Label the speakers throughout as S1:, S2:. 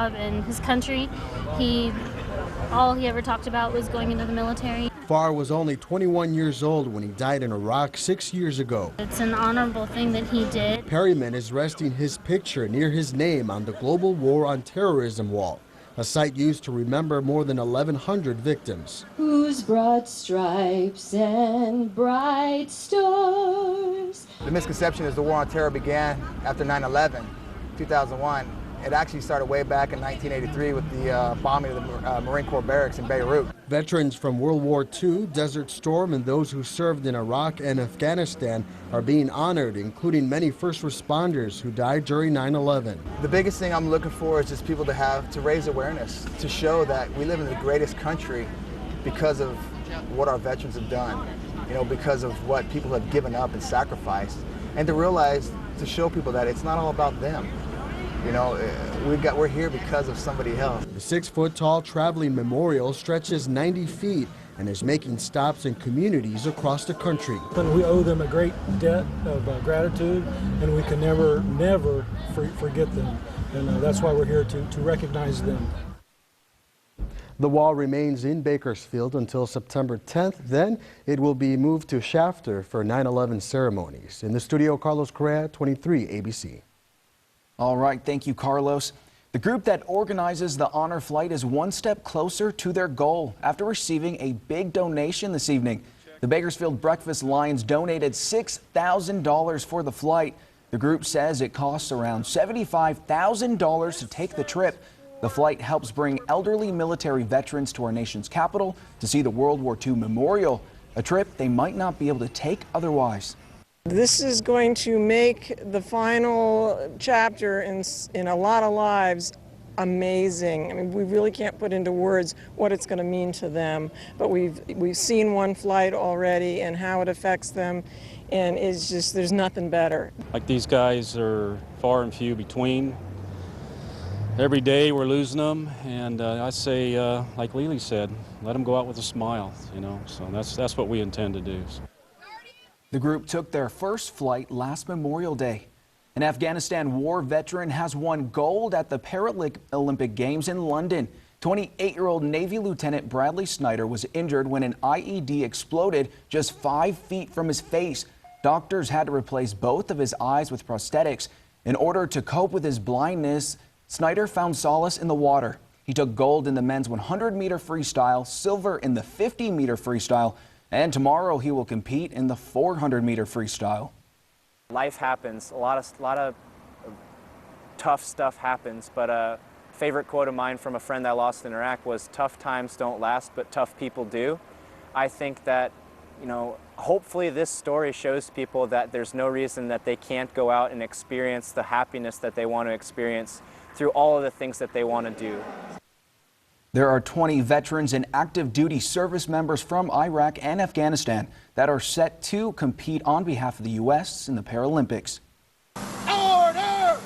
S1: job in his country. All he ever talked about was going into the military.
S2: Farr was only 21 years old when he died in Iraq 6 years ago.
S1: It's an honorable thing that he did.
S2: Perryman is resting his picture near his name on the Global War on Terrorism wall, a site used to remember more than 1,100 victims.
S3: Whose broad stripes and bright stars.
S4: The misconception is the war on terror began after 9/11, 2001. It actually started way back in 1983 with the bombing of the Marine Corps barracks in Beirut.
S2: Veterans from World War II, Desert Storm, and those who served in Iraq and Afghanistan are being honored, including many first responders who died during 9/11.
S4: The biggest thing I'm looking for is just people to raise awareness, to show that we live in the greatest country because of what our veterans have done, because of what people have given up and sacrificed, and to realize, to show people that it's not all about them. We're here because of somebody else.
S2: The 6-foot-tall traveling memorial stretches 90 feet and is making stops in communities across the country.
S5: We owe them a great debt of gratitude, and we can never forget them. And that's why we're here to recognize them.
S2: The wall remains in Bakersfield until September 10th. Then it will be moved to Shafter for 9/11 ceremonies. In the studio, Carlos Correa, 23 ABC.
S6: All right, thank you, Carlos. The group that organizes the honor flight is one step closer to their goal after receiving a big donation this evening. The Bakersfield Breakfast Lions donated $6,000 for the flight. The group says it costs around $75,000 to take the trip. The flight helps bring elderly military veterans to our nation's capital to see the World War II memorial, a trip they might not be able to take otherwise.
S7: This is going to make the final chapter in a lot of lives amazing. I mean, we really can't put into words what it's going to mean to them, but we've seen one flight already and how it affects them, and it's just, there's nothing better.
S8: Like, these guys are far and few between. Every day we're losing them, and I say, like Lily said, let them go out with a smile, so that's what we intend to do.
S6: The group took their first flight last Memorial Day. An Afghanistan war veteran has won gold at the Paralympic Games in London. 28-year-old Navy Lieutenant Bradley Snyder was injured when an IED exploded just 5 feet from his face. Doctors had to replace both of his eyes with prosthetics. In order to cope with his blindness, Snyder found solace in the water. He took gold in the men's 100-meter freestyle, silver in the 50-meter freestyle, and tomorrow he will compete in the 400-meter freestyle.
S9: Life happens. A lot of tough stuff happens, but a favorite quote of mine from a friend I lost in Iraq was, "Tough times don't last, but tough people do." I think that, hopefully this story shows people that there's no reason that they can't go out and experience the happiness that they want to experience through all of the things that they want to do.
S6: There are 20 veterans and active duty service members from Iraq and Afghanistan that are set to compete on behalf of the U.S. in the Paralympics.
S10: Order!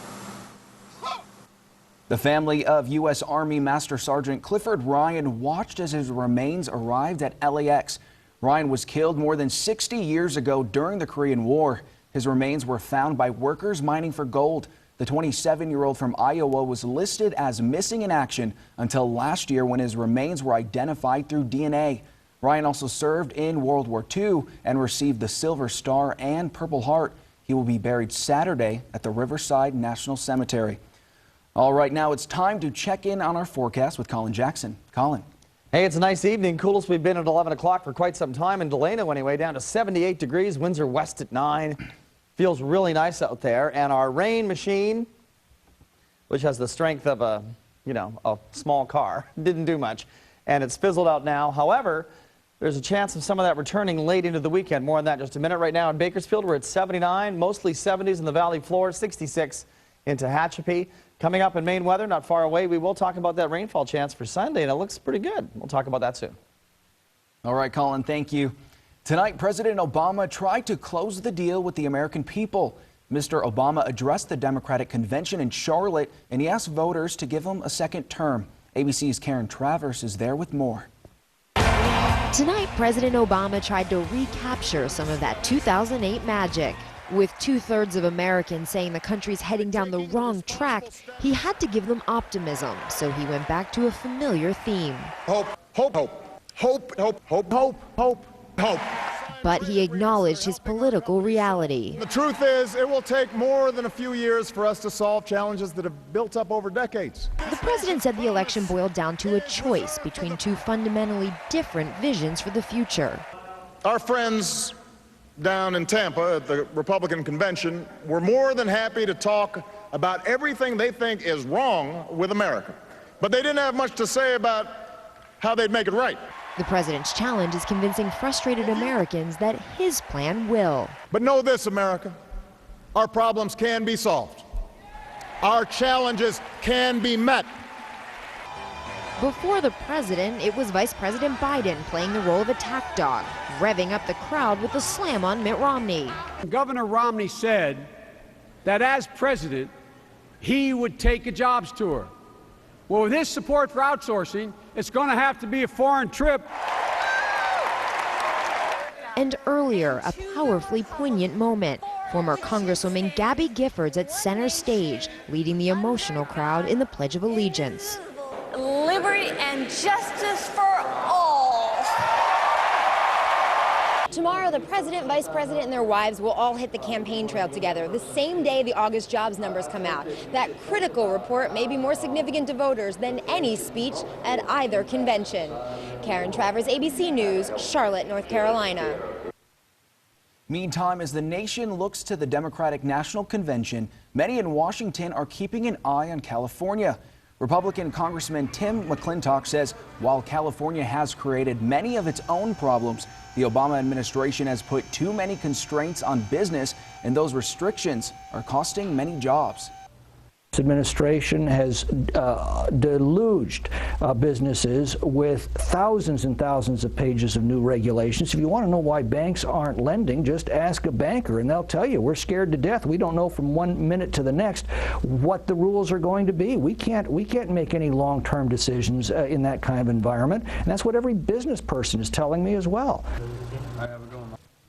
S6: The family of U.S. Army Master Sergeant Clifford Ryan watched as his remains arrived at LAX. Ryan was killed more than 60 years ago during the Korean War. His remains were found by workers mining for gold. The 27-year-old from Iowa was listed as missing in action until last year when his remains were identified through DNA. Ryan also served in World War II and received the Silver Star and Purple Heart. He will be buried Saturday at the Riverside National Cemetery. All right, now it's time to check in on our forecast with Colin Jackson. Colin.
S11: Hey, it's a nice evening. Coolest we've been at 11 o'clock for quite some time in Delano anyway, down to 78 degrees. Winds are west at 9. Feels really nice out there, and our rain machine, which has the strength of a small car, didn't do much, and it's fizzled out now. However, there's a chance of some of that returning late into the weekend. More on that in just a minute. Right now in Bakersfield, we're at 79, mostly 70s in the valley floor, 66 in Tehachapi. Coming up in Maine weather, not far away, we will talk about that rainfall chance for Sunday, and it looks pretty good. We'll talk about that soon.
S6: All right, Colin, thank you. Tonight, President Obama tried to close the deal with the American people. Mr. Obama addressed the Democratic convention in Charlotte, and he asked voters to give him a second term. ABC's Karen Travers is there with more.
S12: Tonight, President Obama tried to recapture some of that 2008 magic. With 2/3 of Americans saying the country's heading down the wrong track, he had to give them optimism, so he went back to a familiar theme.
S10: Hope, hope, hope, hope, hope, hope, hope, hope, hope.
S12: But he acknowledged his political reality.
S10: The truth is, it will take more than a few years for us to solve challenges that have built up over decades.
S12: The president said the election boiled down to a choice between two fundamentally different visions for the future.
S10: Our friends down in Tampa at the Republican convention were more than happy to talk about everything they think is wrong with America. But they didn't have much to say about how they'd make it right.
S12: The president's challenge is convincing frustrated Americans that his plan will.
S10: But know this, America, our problems can be solved. Our challenges can be met.
S12: Before the president, it was Vice President Biden playing the role of attack dog, revving up the crowd with a slam on Mitt Romney.
S13: Governor Romney said that as president, he would take a jobs tour. Well, with his support for outsourcing, it's going to have to be a foreign trip.
S12: And earlier, a powerfully poignant moment. Former Congresswoman Gabby Giffords at center stage, leading the emotional crowd in the Pledge of Allegiance.
S14: Liberty and justice for all. Tomorrow, the president, vice president, and their wives will all hit the campaign trail together, the same day the August jobs numbers come out. That critical report may be more significant to voters than any speech at either convention. Karen Travers, ABC News, Charlotte, North Carolina.
S6: Meantime, as the nation looks to the Democratic National Convention, many in Washington are keeping an eye on California. Republican Congressman Tim McClintock says while California has created many of its own problems, the Obama administration has put too many constraints on business, and those restrictions are costing many jobs.
S15: This administration has deluged businesses with thousands and thousands of pages of new regulations. If you want to know why banks aren't lending, just ask a banker and they'll tell you we're scared to death. We don't know from one minute to the next what the rules are going to be. We can't make any long-term decisions in that kind of environment, and that's what every business person is telling me as well.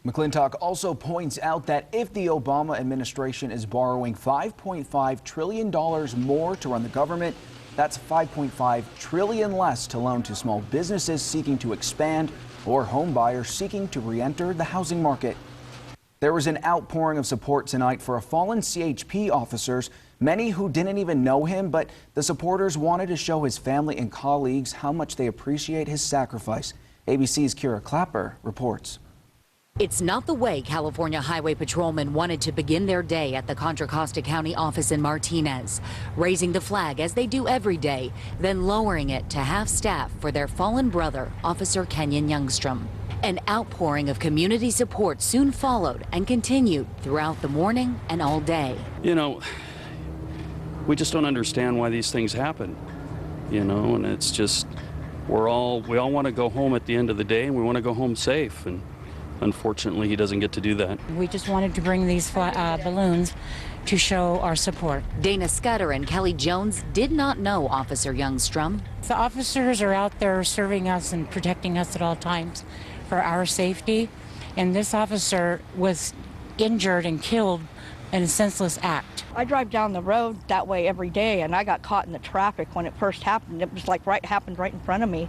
S6: McClintock also points out that if the Obama administration is borrowing $5.5 trillion more to run the government, that's $5.5 trillion less to loan to small businesses seeking to expand or home buyers seeking to re-enter the housing market. There was an outpouring of support tonight for a fallen CHP officer, many who didn't even know him, but the supporters wanted to show his family and colleagues how much they appreciate his sacrifice. ABC's Kira Clapper reports.
S16: It's not the way California Highway Patrolmen wanted to begin their day at the Contra Costa County office in Martinez, raising the flag as they do every day, then lowering it to half staff for their fallen brother, Officer Kenyon Youngstrom. An outpouring of community support soon followed and continued throughout the morning and all day.
S8: You know, we just don't understand why these things happen, you know, and it's just, we all want to go home at the end of the day, and we want to go home safe, and unfortunately, he doesn't get to do that.
S17: We just wanted to bring these balloons to show our support.
S16: Dana Scudder and Kelly Jones did not know Officer Youngstrom.
S17: The officers are out there serving us and protecting us at all times for our safety, and this officer was injured and killed in a senseless act.
S18: I drive down the road that way every day, and I got caught in the traffic when it first happened. It was like happened right in front of me.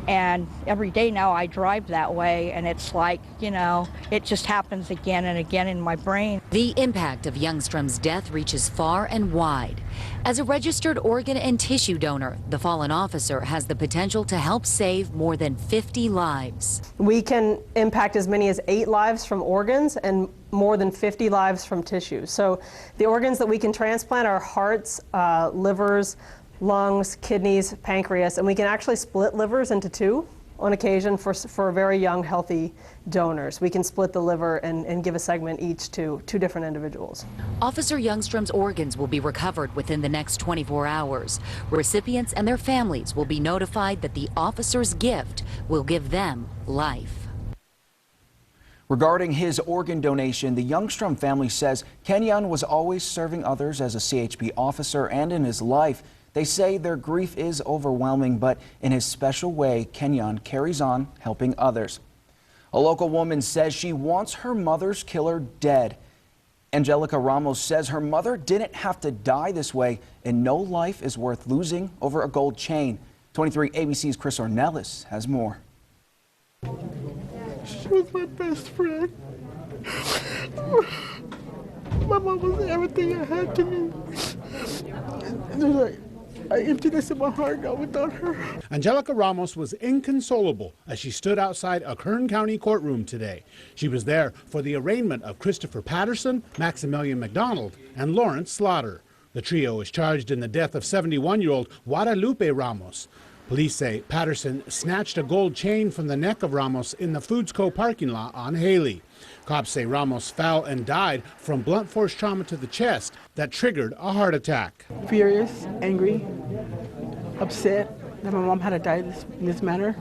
S18: And every day now I drive that way, and it's like, you know, it just happens again and again in my brain.
S16: The impact of Youngstrom's death reaches far and wide. As a registered organ and tissue donor, the fallen officer has the potential to help save more than 50 lives.
S19: We can impact as many as 8 lives from organs and more than 50 lives from tissue. So the organs that we can transplant are hearts, livers, lungs, kidneys, pancreas, and we can actually split livers into 2 on occasion for very young, healthy donors. We can split the liver and give a segment each to 2 different individuals.
S16: Officer Youngstrom's organs will be recovered within the next 24 hours. Recipients and their families will be notified that the officer's gift will give them life.
S6: Regarding his organ donation, the Youngstrom family says Kenyon was always serving others as a CHP officer and in his life. They say their grief is overwhelming, but in his special way, Kenyon carries on helping others. A local woman says she wants her mother's killer dead. Angelica Ramos says her mother didn't have to die this way, and no life is worth losing over a gold chain. 23 ABC's Chris Ornelas has more.
S20: She was my best friend. My mom was everything I had to me. There's like an emptiness in my heart now without her.
S21: Angelica Ramos was inconsolable as she stood outside a Kern County courtroom today. She was there for the arraignment of Christopher Patterson, Maximilian McDonald, and Lawrence Slaughter. The trio is charged in the death of 71-year-old Guadalupe Ramos. Police say Patterson snatched a gold chain from the neck of Ramos in the Foods Co. parking lot on Haley. Cops say Ramos fell and died from blunt force trauma to the chest that triggered a heart attack.
S20: Furious, angry, upset that my mom had to die in this manner.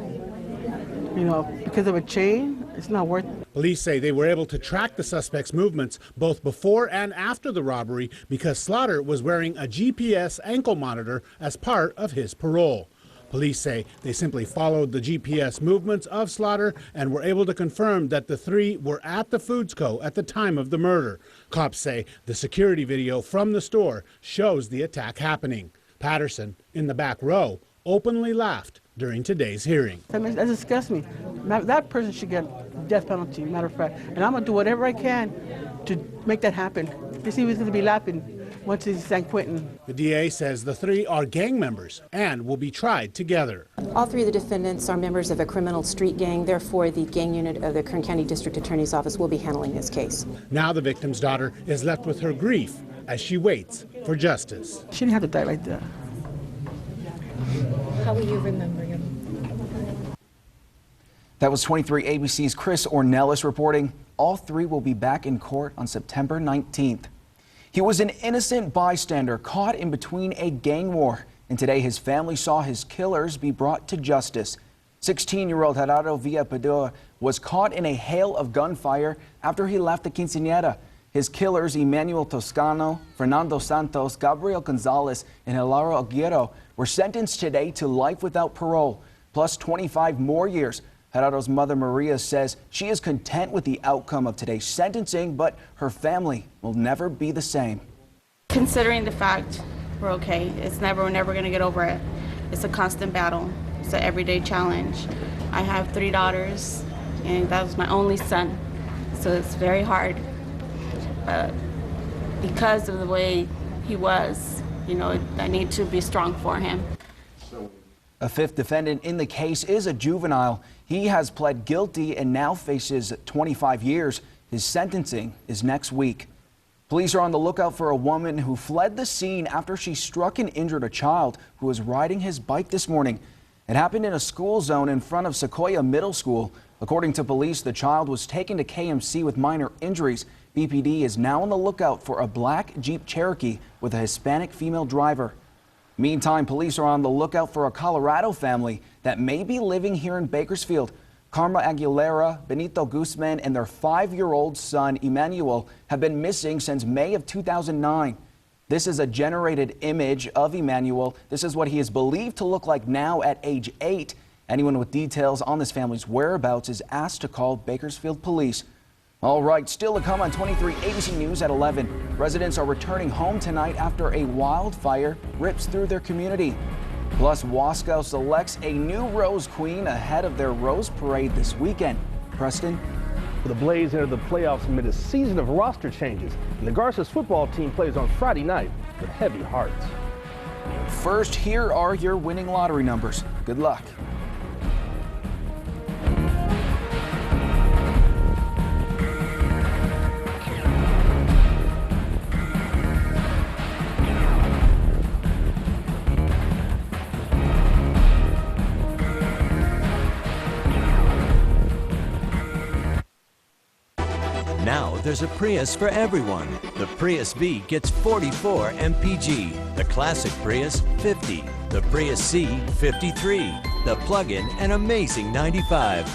S20: You know, because of a chain, it's not worth it.
S21: Police say they were able to track the suspect's movements both before and after the robbery because Slaughter was wearing a GPS ankle monitor as part of his parole. Police say they simply followed the GPS movements of Slaughter and were able to confirm that the three were at the Foods Co. at the time of the murder. Cops say the security video from the store shows the attack happening. Patterson, in the back row, openly laughed during today's hearing.
S20: That disgusts me. That person should get death penalty, matter of fact. And I'm going to do whatever I can to make that happen. To see who's going to be laughing once he's San Quentin.
S21: The DA says the three are gang members and will be tried together.
S22: All three of the defendants are members of a criminal street gang. Therefore, the gang unit of the Kern County District Attorney's Office will be handling this case.
S21: Now the victim's daughter is left with her grief as she waits for justice.
S20: She didn't have to die like that.
S22: How will you remember him?
S6: That was 23 ABC's Chris Ornelas reporting. All three will be back in court on September 19th. He was an innocent bystander caught in between a gang war, and today his family saw his killers be brought to justice. 16-year-old Gerardo Villapadua was caught in a hail of gunfire after he left the quinceañera. His killers, Emmanuel Toscano, Fernando Santos, Gabriel Gonzalez, and Hilaro Aguero, were sentenced today to life without parole, plus 25 more years. Gerardo's mother, Maria, says she is content with the outcome of today's sentencing, but her family will never be the same.
S23: Considering the fact we're okay, we're never going to get over it. It's a constant battle. It's an everyday challenge. I have 3 daughters, and that was my only son, so it's very hard. But because of the way he was, you know, I need to be strong for him.
S6: A fifth defendant in the case is a juvenile. He has pled guilty and now faces 25 years. His sentencing is next week. Police are on the lookout for a woman who fled the scene after she struck and injured a child who was riding his bike this morning. It happened in a school zone in front of Sequoia Middle School. According to police, the child was taken to KMC with minor injuries. BPD is now on the lookout for a black Jeep Cherokee with a Hispanic female driver. Meantime, police are on the lookout for a Colorado family that may be living here in Bakersfield. Karma Aguilera, Benito Guzman, and their 5-year-old son, Emmanuel, have been missing since May of 2009. This is a generated image of Emmanuel. This is what he is believed to look like now at age 8. Anyone with details on this family's whereabouts is asked to call Bakersfield Police. All right, still to come on 23 ABC News at 11. Residents are returning home tonight after a wildfire rips through their community. Plus, Wasco selects a new Rose Queen ahead of their Rose Parade this weekend. Preston?
S24: The Blaze enter the playoffs amid a season of roster changes, and the Garcia's football team plays on Friday night with heavy hearts.
S6: First, here are your winning lottery numbers. Good luck.
S25: Now there's a Prius for everyone. The Prius V gets 44 mpg, the classic Prius 50, the Prius C 53, the plug-in an amazing 95.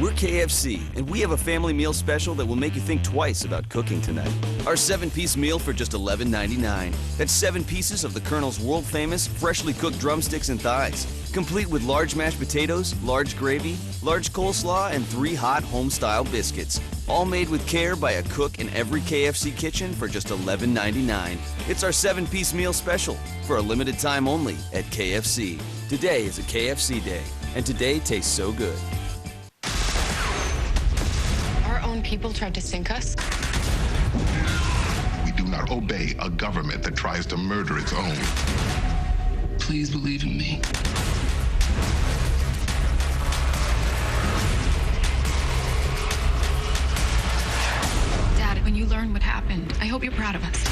S26: We're KFC, and we have a family meal special that will make you think twice about cooking tonight. Our 7-piece meal for just $11.99. That's 7 pieces of the Colonel's world-famous, freshly cooked drumsticks and thighs, complete with large mashed potatoes, large gravy, large coleslaw, and 3 hot home-style biscuits. All made with care by a cook in every KFC kitchen for just $11.99. It's our 7-piece meal special for a limited time only at KFC. Today is a KFC day, and today tastes so good.
S1: Our own people tried to sink us.
S2: We do not obey a government that tries to murder its own. Please believe in me.
S1: Dad, when you learn what happened, I hope you're proud of us.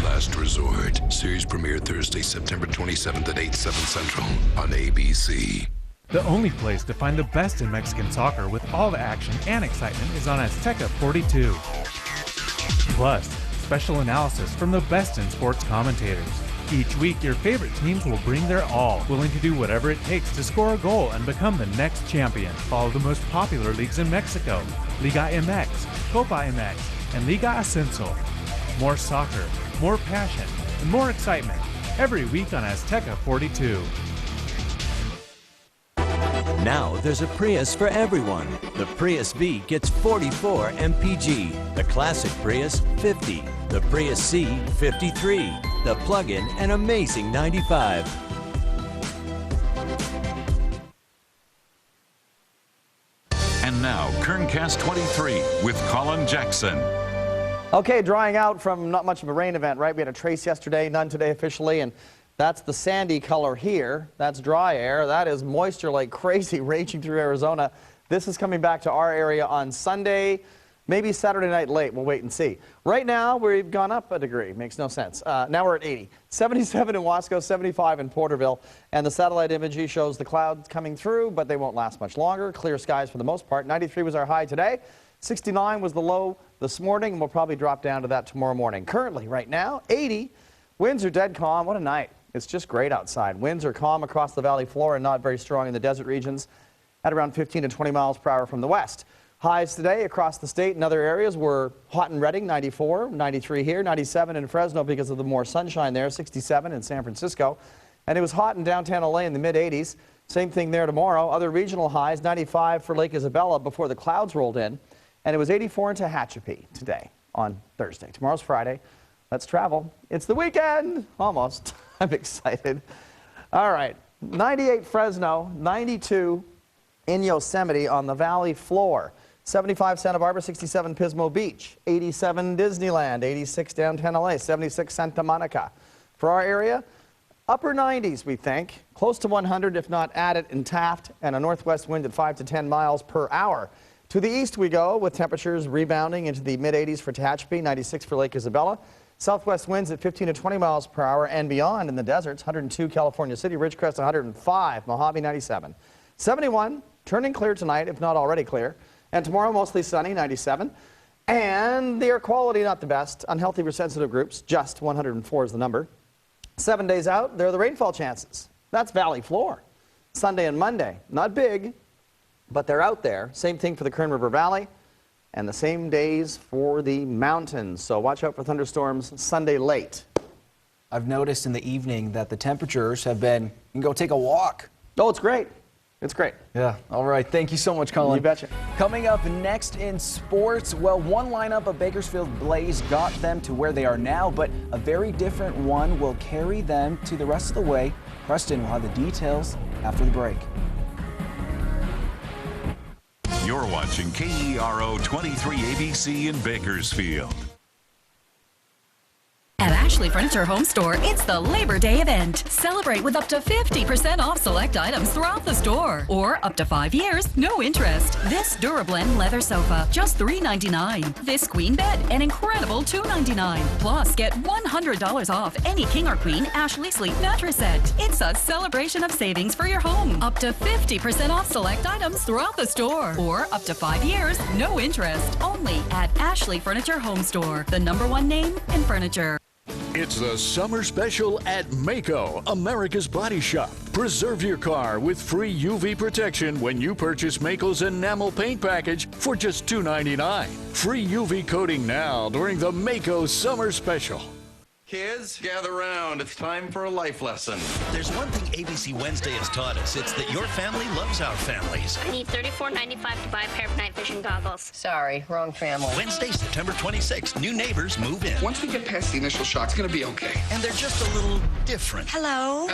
S2: Last Resort. Series premiere Thursday, September 27th at 8/7 Central on ABC.
S3: The only place to find the best in Mexican soccer with all the action and excitement is on Azteca 42. Plus, special analysis from the best in sports commentators. Each week, your favorite teams will bring their all, willing to do whatever it takes to score a goal and become the next champion. Follow the most popular leagues in Mexico, Liga MX, Copa MX, and Liga Ascenso. More soccer, more passion, and more excitement every week on Azteca 42.
S25: Now there's a Prius for everyone. The Prius V gets 44 mpg, the classic Prius 50, the Prius C 53, the plug-in an amazing 95.
S4: And now Kerncast 23 with Colin Jackson.
S11: Okay, drying out from not much of a rain event, right? We had a trace yesterday, none today officially, and that's the sandy color here. That's dry air. That is moisture like crazy raging through Arizona. This is coming back to our area on Sunday, maybe Saturday night late. We'll wait and see. Right now, we've gone up a degree. Makes no sense. Now we're at 80. 77 in Wasco, 75 in Porterville. And the satellite imagery shows the clouds coming through, but they won't last much longer. Clear skies for the most part. 93 was our high today. 69 was the low this morning, and we'll probably drop down to that tomorrow morning. Currently, right now, 80. Winds are dead calm. What a night. It's just great outside. Winds are calm across the valley floor and not very strong in the desert regions at around 15 to 20 miles per hour from the west. Highs today across the state and other areas were hot in Redding, 94, 93 here, 97 in Fresno because of the more sunshine there, 67 in San Francisco. And it was hot in downtown LA in the mid-80s. Same thing there tomorrow. Other regional highs, 95 for Lake Isabella before the clouds rolled in. And it was 84 in Tehachapi today on Thursday. Tomorrow's Friday. Let's travel. It's the weekend. Almost. I'm excited. All right. 98 Fresno, 92 in Yosemite on the valley floor. 75 Santa Barbara, 67 Pismo Beach, 87 Disneyland, 86 downtown LA, 76 Santa Monica. For our area, upper 90s, we think. Close to 100, if not at it, in Taft, and a northwest wind at 5 to 10 miles per hour. To the east we go, with temperatures rebounding into the mid-80s for Tehachapi, 96 for Lake Isabella. Southwest winds at 15 to 20 miles per hour and beyond in the deserts. 102 California City, Ridgecrest 105, Mojave 97. 71, turning clear tonight, if not already clear. And tomorrow mostly sunny, 97. And the air quality not the best. Unhealthy or sensitive groups, just 104 is the number. 7 days out, there are the rainfall chances. That's valley floor. Sunday and Monday, not big, but they're out there. Same thing for the Kern River Valley. And the same days for the mountains. So watch out for thunderstorms Sunday late.
S6: I've noticed in the evening that the temperatures have been, you can go take a walk.
S11: Oh, it's great. It's great.
S6: Yeah. All right. Thank you so much, Colin.
S11: You betcha.
S6: Coming up next in sports, well, one lineup of Bakersfield Blaze got them to where they are now, but a very different one will carry them to the rest of the way. Preston will have the details after the break.
S4: You're watching KERO 23 ABC in Bakersfield.
S5: At Ashley Furniture Home Store, it's the Labor Day event. Celebrate with up to 50% off select items throughout the store. Or up to 5 years, no interest. This Durablend leather sofa, just $3.99. This queen bed, an incredible $2.99. Plus, get $100 off any king or queen Ashley Sleep mattress set. It's a celebration of savings for your home. Up to 50% off select items throughout the store. Or up to 5 years, no interest. Only at Ashley Furniture Home Store, the #1 name in furniture.
S7: It's the summer special at Maaco, America's Body Shop. Preserve your car with free UV protection when you purchase Maaco's enamel paint package for just $2.99. Free UV coating now during the Maaco summer special.
S9: Kids, gather around. It's time for a life lesson.
S10: There's one thing ABC Wednesday has taught us. It's that your family loves our families.
S12: I need $34.95 to buy a pair of night vision goggles.
S13: Sorry, wrong family.
S10: Wednesday, September 26th, new neighbors move in.
S14: Once we get past the initial shock, it's going to be okay.
S10: And they're just a little different.
S12: Hello.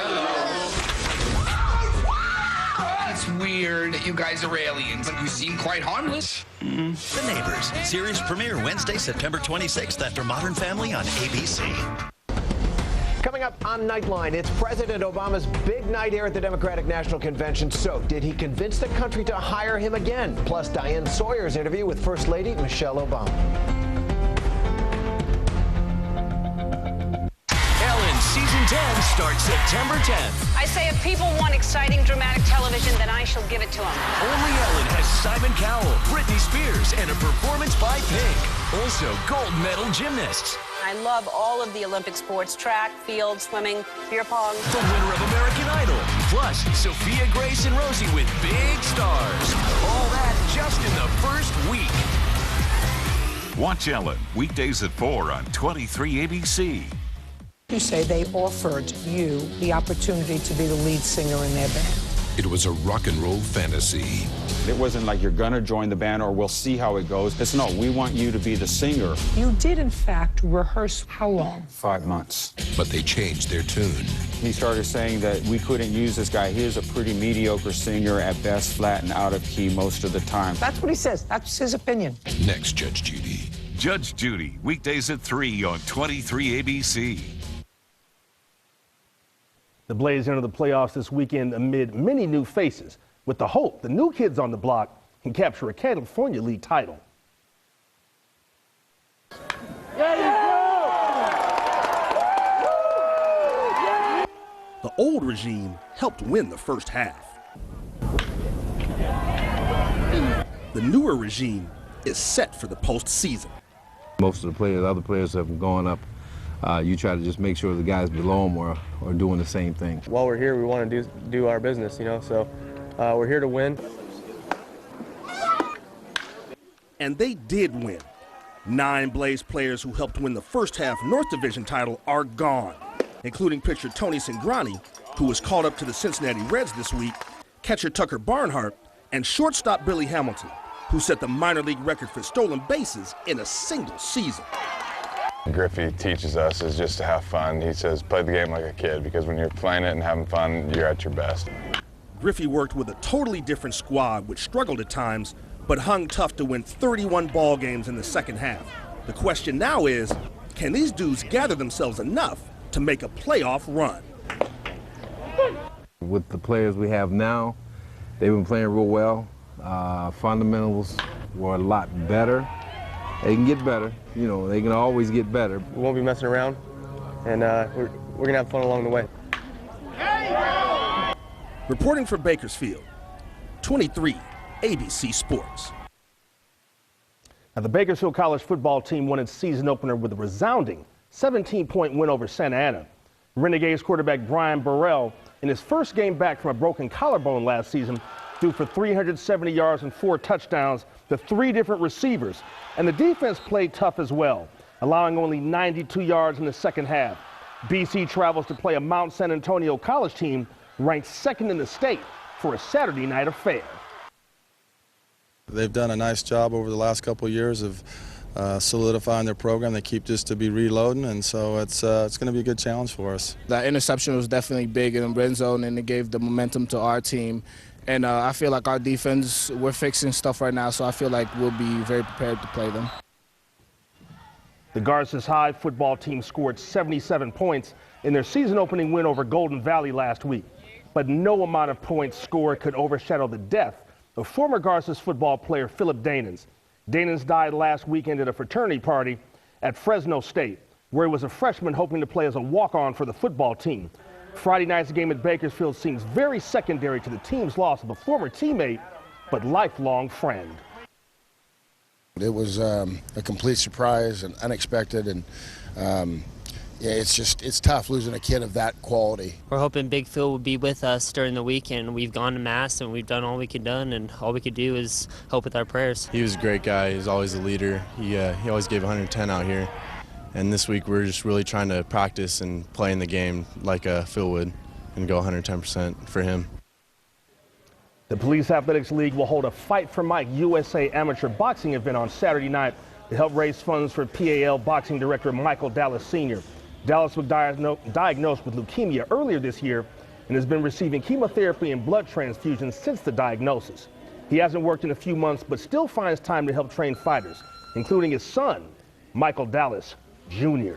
S14: It's weird that you guys are aliens, but you seem quite harmless.
S10: The Neighbors. Series premiere Wednesday, September 26th after Modern Family on ABC.
S15: Coming up on Nightline, it's President Obama's big night here at the Democratic National Convention. So, did he convince the country to hire him again? Plus, Diane Sawyer's interview with First Lady Michelle Obama.
S10: Ellen, Season 10 starts September 10th.
S27: I say if people want exciting, dramatic television, then I shall give it to them.
S10: Only Ellen has Simon Cowell, Britney Spears, and a performance by Pink. Also, gold medal gymnasts.
S27: I love all of the Olympic sports, track, field, swimming, beer pong.
S10: The winner of American Idol. Plus, Sophia Grace and Rosie with big stars. All that just in the first week.
S4: Watch Ellen, weekdays at 4 on 23 ABC.
S28: You say they offered you the opportunity to be the lead singer in their band.
S2: It was a rock and roll fantasy.
S29: It wasn't like you're gonna join the band or we'll see how it goes. It's no, we want you to be the singer.
S28: You did, in fact, rehearse how long?
S29: 5 months.
S2: But they changed their tune.
S29: He started saying that we couldn't use this guy. He is a pretty mediocre singer at best, flat and out of key most of the time.
S28: That's what he says. That's his opinion.
S2: Next, Judge Judy.
S4: Judge Judy, weekdays at 3 on 23 ABC.
S24: The Blaze enter the playoffs this weekend amid many new faces, with the hope the new kids on the block can capture a California League title. The old regime helped win the first half. The newer regime is set for the postseason.
S30: Most of the players, other players have gone up. You try to just make sure the guys below them are doing the same thing.
S31: While we're here, we want to do our business, you know, so we're here to win.
S24: And they did win. 9 Blaze players who helped win the first half North Division title are gone, including pitcher Tony Cingrani, who was called up to the Cincinnati Reds this week, catcher Tucker Barnhart, and shortstop Billy Hamilton, who set the minor league record for stolen bases in a single season.
S32: Griffey teaches us is just to have fun. He says, play the game like a kid, because when you're playing it and having fun, you're at your best.
S24: Griffey worked with a totally different squad, which struggled at times, but hung tough to win 31 ball games in the second half. The question now is, can these dudes gather themselves enough to make a playoff run?
S30: With the players we have now, they've been playing real well. Fundamentals were a lot better. They can get better. You know, they can always get better.
S31: We won't be messing around, and we're going to have fun along the way.
S24: Reporting from Bakersfield, 23 ABC Sports. Now, the Bakersfield College football team won its season opener with a resounding 17-point win over Santa Ana. Renegades quarterback Brian Burrell, in his first game back from a broken collarbone last season, threw for 370 yards and 4 touchdowns to 3 different receivers. And the defense played tough as well, allowing only 92 yards in the second half. BC travels to play a Mount San Antonio College team ranked 2nd in the state for a Saturday night affair.
S33: They've done a nice job over the last couple of years of solidifying their program. They keep just to be reloading, and so it's going to be a good challenge for us.
S34: That interception was definitely big in the red zone, and it gave the momentum to our team. And I feel like our defense, we're fixing stuff right now, so I feel like we'll be very prepared to play them.
S24: The Garces High football team scored 77 points in their season-opening win over Golden Valley last week. But no amount of points scored could overshadow the death of former Garces football player Philip Danens. Danens died last weekend at a fraternity party at Fresno State, where he was a freshman hoping to play as a walk-on for the football team. Friday night's game at Bakersfield seems very secondary to the team's loss of a former teammate, but lifelong friend.
S35: It was a complete surprise and unexpected, and yeah, it's tough losing a kid of that quality.
S36: We're hoping Big Phil will be with us during the weekend. We've gone to Mass and we've done all we could do, and all we could do is hope with our prayers.
S37: He was a great guy. He was always a leader. He always gave 110 out here.
S31: And this week we're just really trying to practice and play in the game like Phil would and go 110% for him.
S24: The Police Athletics League will hold a Fight for Mike USA amateur boxing event on Saturday night to help raise funds for PAL boxing director Michael Dallas Sr. Dallas was diagnosed with leukemia earlier this year and has been receiving chemotherapy and blood transfusions since the diagnosis. He hasn't worked in a few months, but still finds time to help train fighters, including his son, Michael Dallas Jr.